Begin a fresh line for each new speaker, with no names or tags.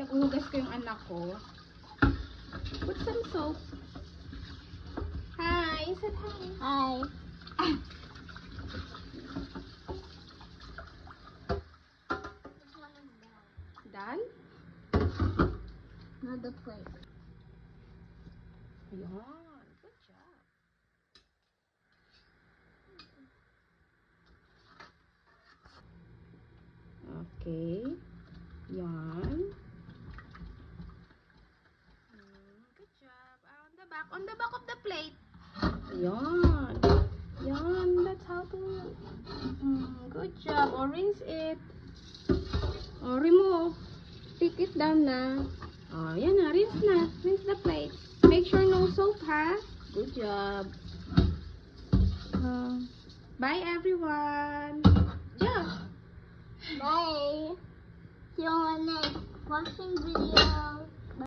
Pinaghuhugas ko yung anak ko. Put some soap. Hi, say hi.
Hi.
Done?
Another plate.
Yan. Good job. Okay. Yan. Good job. On the back of the plate. Yan. Yan. That's how to. Good job. Or rinse it. Or remove. Stick it down na. Oh, yan na. Rinse na. Rinse the plate. Make sure no soap, ha? Good job. Bye, everyone. Yeah.
Bye. See you on the next washing video.